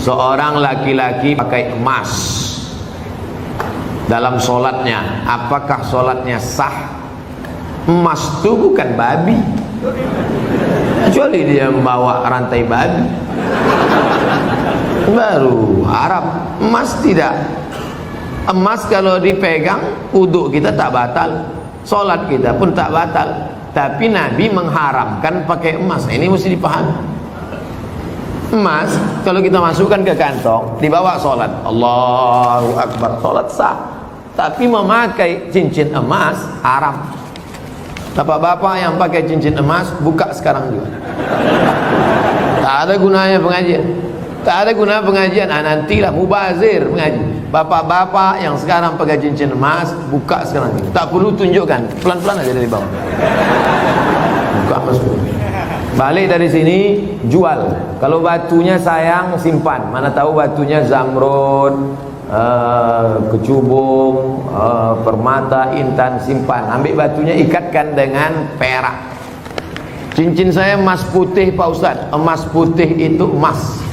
seorang laki-laki pakai emas dalam sholatnya, apakah sholatnya sah? Emas itu bukan babi, kecuali dia membawa rantai babi baru Arab. Emas tidak. Emas kalau dipegang, wudhu kita tak batal, sholat kita pun tak batal. Tapi Nabi mengharamkan pakai emas. Ini mesti dipahami. Emas kalau kita masukkan ke kantong, dibawa sholat, Allahu Akbar, sholat sah. Tapi memakai cincin emas haram. Bapak-bapak yang pakai cincin emas, buka sekarang juga. Tak ada gunanya pengajian. Tak ada guna pengajian. Nantilah mubazir mengaji. Bapak-bapak yang sekarang pakai cincin emas, buka sekarang. Tak perlu tunjukkan, pelan-pelan aja dari bawah. Buka masuk. Balik dari sini, jual. Kalau batunya sayang, simpan. Mana tahu batunya zamrud, kecubung, permata, intan, simpan. Ambil batunya, ikatkan dengan perak. Cincin saya emas putih Pak Ustadz. Emas putih itu emas.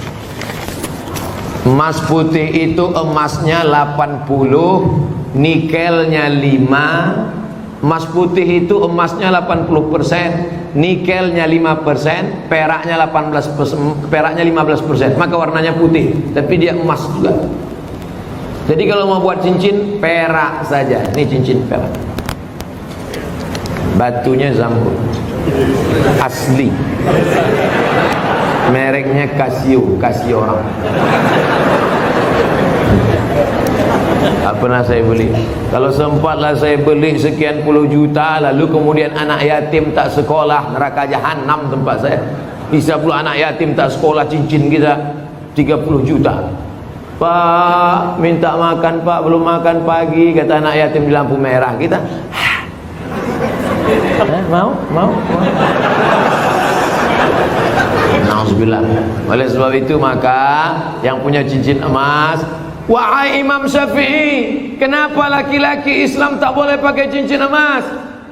Emas putih itu emasnya 80, nikelnya 5. Emas putih itu emasnya 80%, nikelnya 5%, peraknya 18%, peraknya 15%. Maka warnanya putih, tapi dia emas juga. Jadi kalau mau buat cincin, perak saja. Ini cincin perak. Batunya zamrud asli, mereknya Casio, Casio orang. Tak pernah saya beli. Kalau sempatlah saya beli sekian puluh juta, lalu kemudian anak yatim tak sekolah, neraka jahanam tempat saya. Bisa pula anak yatim tak sekolah, cincin kita 30 juta. Pak, minta makan Pak, belum makan pagi, kata anak yatim di lampu merah. Kita mau? Nauzubillah. Oleh sebab itu maka yang punya cincin emas, wahai Imam Syafi'i, kenapa laki-laki Islam tak boleh pakai cincin emas?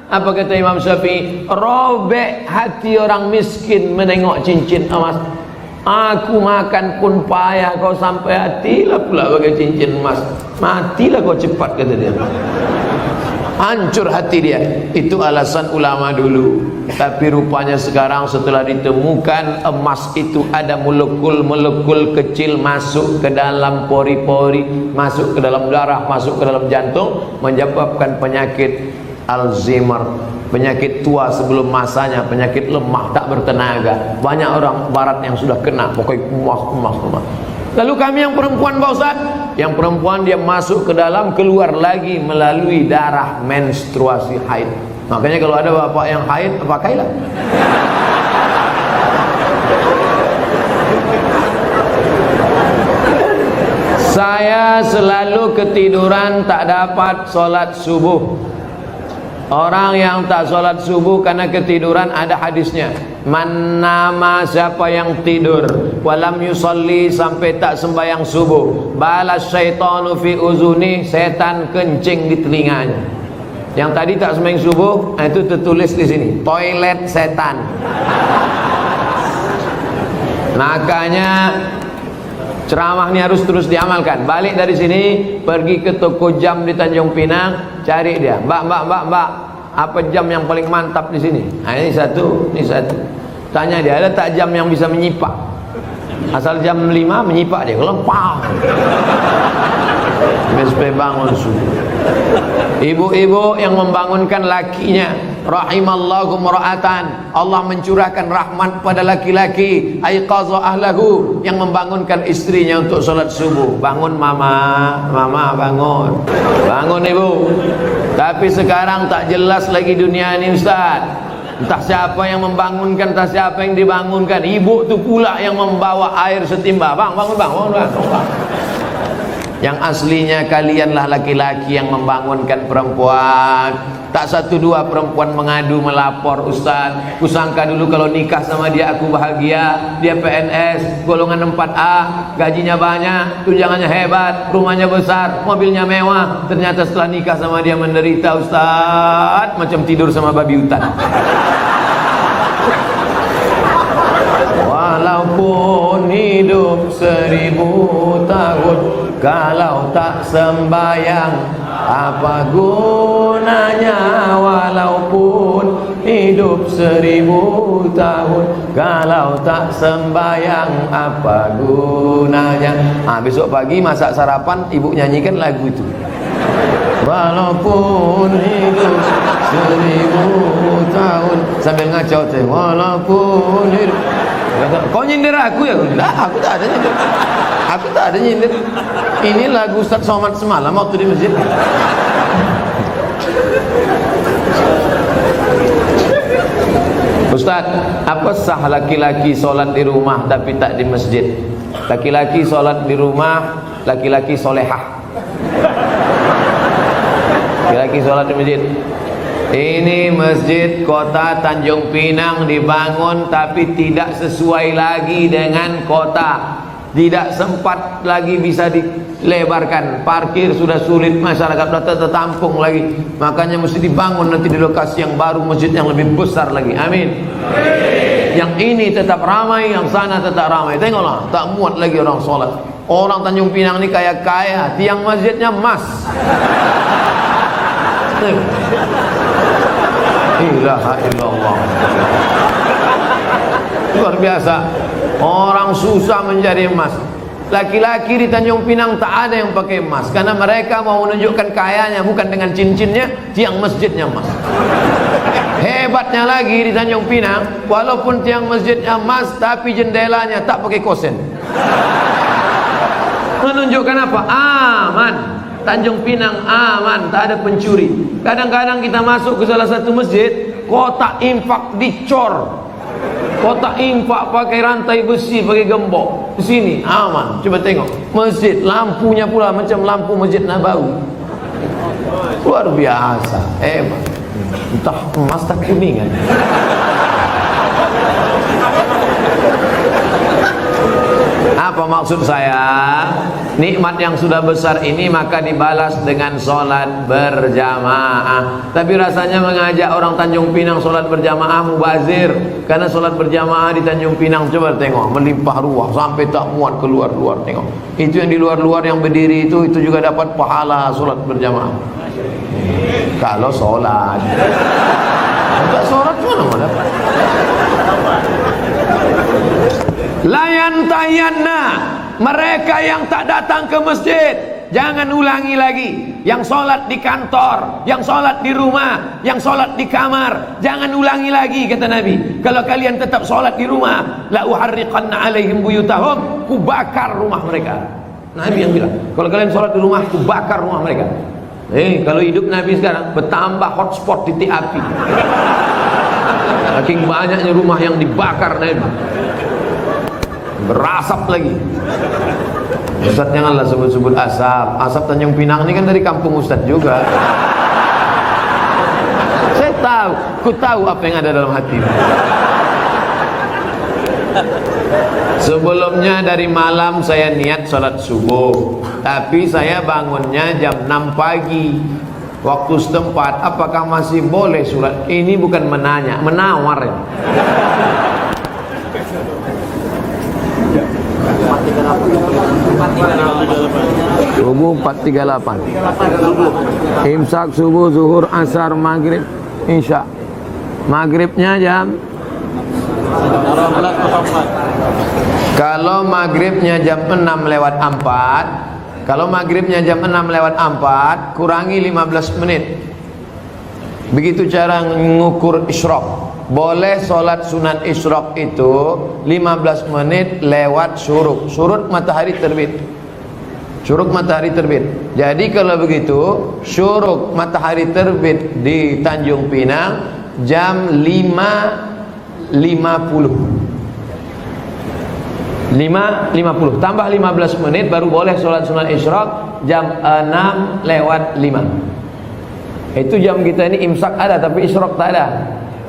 Apa kata Imam Syafi'i? Robek hati orang miskin menengok cincin emas. Aku makan pun payah, kau sampai hatilah pula pakai cincin emas. Matilah kau cepat, kata dia. Hancur hati dia. Itu alasan ulama dulu. Tapi rupanya sekarang setelah ditemukan emas itu ada molekul-molekul kecil masuk ke dalam pori-pori, masuk ke dalam darah, masuk ke dalam jantung, menyebabkan penyakit Alzheimer, penyakit tua sebelum masanya, penyakit lemah tak bertenaga. Banyak orang barat yang sudah kena, pokoknya emas. Lalu kami yang perempuan Pak Ustaz, yang perempuan dia masuk ke dalam, keluar lagi melalui darah menstruasi haid. Makanya kalau ada bapak yang haid, pakailah. Saya selalu ketiduran, tak dapat sholat subuh. Orang yang tak sholat subuh karena ketiduran, ada hadisnya. Man nama, siapa yang tidur, walam yusalli, sampai tak sembahyang subuh, balas syaitanu fi uzuni, setan kencing di telinganya. Yang tadi tak sembahyang subuh, itu tertulis di sini, toilet setan. Makanya ceramah ini harus terus diamalkan. Balik dari sini, pergi ke toko jam di Tanjung Pinang, cari dia. Mbak, apa jam yang paling mantap di sini? Nah, ini satu. Tanya dia, ada tak jam yang bisa menyipak? Asal jam 5 menyipak dia, kalau pang. Sampai bangun subuh. Ibu-ibu yang membangunkan lakinya, rahimallahu mura'atan, Allah mencurahkan rahmat pada laki-laki, aiqadha ahlahu, yang membangunkan istrinya untuk sholat subuh. Bangun mama bangun ibu. Tapi sekarang tak jelas lagi dunia ini Ustaz. Entah siapa yang membangunkan, entah siapa yang dibangunkan. Ibu tu pula yang membawa air setimba. Bangun. Yang aslinya kalianlah laki-laki yang membangunkan perempuan. Tak satu dua perempuan mengadu melapor, Ustaz, kusangka dulu kalau nikah sama dia aku bahagia. Dia PNS golongan 4A, gajinya banyak, tunjangannya hebat, rumahnya besar, mobilnya mewah. Ternyata setelah nikah sama dia menderita, Ustaz, macam tidur sama babi hutan. Walaupun hidup 1000 tahun, kalau tak sembayang apa gunanya? Walaupun hidup 1000 tahun, kalau tak sembayang apa gunanya? Besok pagi masak sarapan, ibu nyanyikan lagu itu. Walaupun hidup 1000 tahun, sambil ngacau teh. Walaupun hidup. Kau nyindir aku ya? Aku tak ada nyindir. Aku tak ada nyindir. Ini lagu Ustaz Somad semalam waktu di masjid. Ustaz, apa sah laki-laki solat di rumah tapi tak di masjid? Laki-laki solat di rumah, laki-laki solehah. Laki-laki solat di masjid. Ini masjid kota Tanjung Pinang dibangun tapi tidak sesuai lagi dengan kota. Tidak sempat lagi bisa dilebarkan. Parkir sudah sulit, masyarakat sudah tertampung lagi. Makanya mesti dibangun nanti di lokasi yang baru, masjid yang lebih besar lagi. Amin. Yang ini tetap ramai, yang sana tetap ramai. Tengoklah, tak muat lagi orang solat. Orang Tanjung Pinang ini kaya-kaya, tiang masjidnya emas. Ilaha illallah. Luar biasa. Orang susah menjadi emas. Laki-laki di Tanjung Pinang tak ada yang pakai emas, karena mereka mau menunjukkan kayanya bukan dengan cincinnya, tiang masjidnya emas. Hebatnya lagi di Tanjung Pinang, walaupun tiang masjidnya emas, tapi jendelanya tak pakai kosen. Menunjukkan apa? Aman. Tanjung Pinang aman, tak ada pencuri. Kadang-kadang kita masuk ke salah satu masjid, kotak infak dicor. Kotak infak pakai rantai besi, pakai gembok. Di sini aman. Coba tengok masjid, lampunya pula macam lampu Masjid Nabawi. Luar biasa. Entah emas tak kuningan. Apa maksud saya? Nikmat yang sudah besar ini maka dibalas dengan sholat berjamaah. Tapi rasanya mengajak orang Tanjung Pinang sholat berjamaah mubazir. Karena sholat berjamaah di Tanjung Pinang, coba tengok, melimpah ruah sampai tak muat keluar-luar. Tengok, itu yang di luar-luar yang berdiri itu juga dapat pahala sholat berjamaah. Kalau sholat, tak sholat mana mau dapat? Layan tayanna, mereka yang tak datang ke masjid, jangan ulangi lagi. Yang sholat di kantor, yang sholat di rumah, yang sholat di kamar, jangan ulangi lagi, kata Nabi. Kalau kalian tetap sholat di rumah, la uharriqanna alaihim buyutahum, ku bakar rumah mereka. Nabi yang bilang, kalau kalian sholat di rumah, ku bakar rumah mereka. Kalau hidup Nabi sekarang bertambah hotspot titik api. Saking banyaknya rumah yang dibakar Nabi, berasap lagi. Ustaz janganlah sebut-sebut asap. Asap Tanjung Pinang ini kan dari kampung Ustaz juga. Saya tahu, ku tahu apa yang ada dalam hati. Sebelumnya dari malam saya niat sholat subuh, tapi saya bangunnya jam 6 pagi waktu setempat. Apakah masih boleh sholat? Ini bukan menanya, menawar ya. Subuh 438. Imsak subuh, zuhur, asar, maghrib, isya. Maghribnya jam, kalau maghribnya jam 6:04, kalau maghribnya jam 6:04 kurangi 15 menit. Begitu cara mengukur isyraq. Boleh sholat sunat isyraq itu 15 menit lewat syuruk. Syuruk matahari terbit. Syuruk matahari terbit. Jadi kalau begitu, syuruk matahari terbit di Tanjung Pinang jam 5.50 tambah 15 menit baru boleh sholat sunat isyraq jam 6:05. Itu jam kita ini imsak ada tapi isyraq tak ada.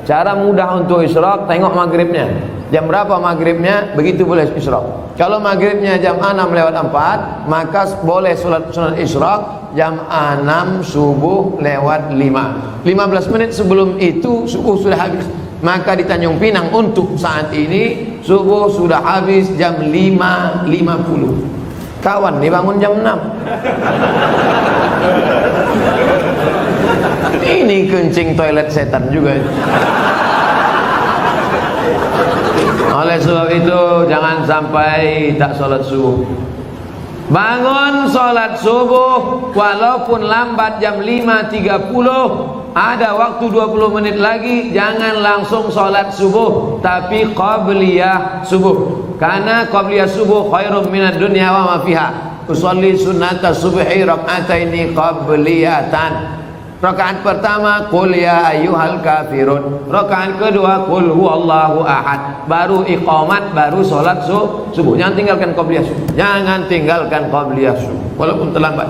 Cara mudah untuk isyraq, tengok maghribnya. Jam berapa maghribnya, begitu boleh isyraq. Kalau maghribnya jam 6:04, maka boleh sholat sunat isyraq jam 6 subuh lewat 5. 15 menit sebelum itu subuh sudah habis. Maka di Tanjung Pinang untuk saat ini subuh sudah habis jam 5.50. Kawan nih bangun jam 6. Ini kencing toilet setan juga. Oleh sebab itu jangan sampai tak sholat subuh. Bangun sholat subuh walaupun lambat jam 5.30, ada waktu 20 menit lagi, jangan langsung sholat subuh, tapi qabliyah subuh. Karena qabliyah subuh khairum minad dunya wa ma fiha. Usolli sunnata subhi rak'ataini qabliyatan. Rakaat pertama qul ya ayyuhal kafirun, rakaat kedua qul huwallahu ahad, baru iqamat, baru sholat subuh. Jangan tinggalkan qabliyah subuh, jangan tinggalkan qabliyah subuh walaupun terlambat.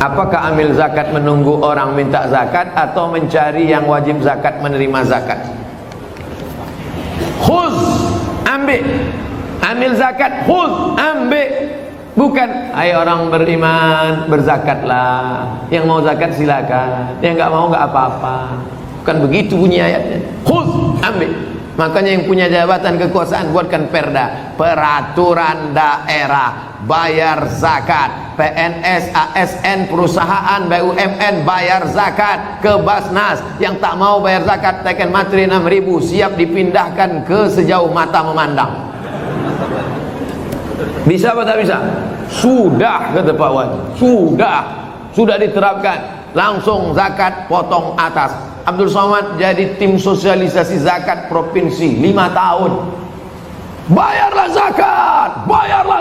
Apakah ambil zakat menunggu orang minta zakat atau mencari yang wajib zakat menerima zakat? Khuz, ambil zakat, khuz, ambil. Bukan, ayo orang beriman berzakatlah, yang mau zakat silakan, yang nggak mau nggak apa-apa. Bukan begitu bunyi ayatnya. Khudz, ambil. Makanya yang punya jabatan kekuasaan buatkan perda, peraturan daerah, bayar zakat. PNS, ASN, perusahaan, BUMN bayar zakat. Ke Basnas yang tak mau bayar zakat, tekan materi 6.000, siap dipindahkan ke sejauh mata memandang. Bisa apa tak bisa? Sudah, kata Pak Wajib, sudah diterapkan. Langsung zakat potong atas. Abdul Somad jadi tim sosialisasi zakat provinsi 5 tahun. Bayarlah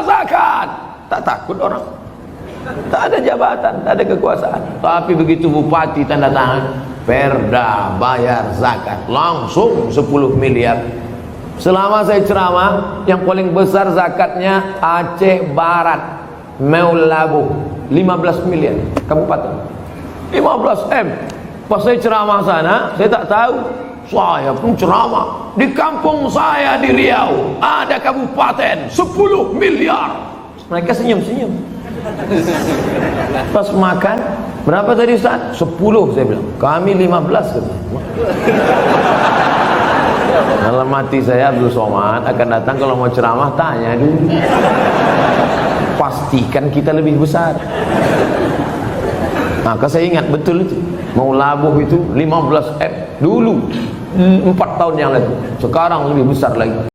zakat. Tak takut orang. Tak ada jabatan, tak ada kekuasaan. Tapi begitu bupati tanda tangan perda bayar zakat, langsung 10 miliar. Selama saya ceramah, yang paling besar zakatnya Aceh Barat, Meulabu, 15 miliar kabupaten, 15 M. Pas saya ceramah sana, saya tak tahu, saya pun ceramah di kampung saya di Riau ada kabupaten 10 miliar. Mereka senyum-senyum. Pas makan, berapa tadi Ustaz? 10, saya bilang. Kami 15 katanya. Dalam hati saya, Abdul Somad akan datang kalau mau ceramah, tanya dulu, pastikan kita lebih besar. Maka saya ingat betul itu, mau labuh itu 15 M dulu 4 tahun yang lalu, sekarang lebih besar lagi.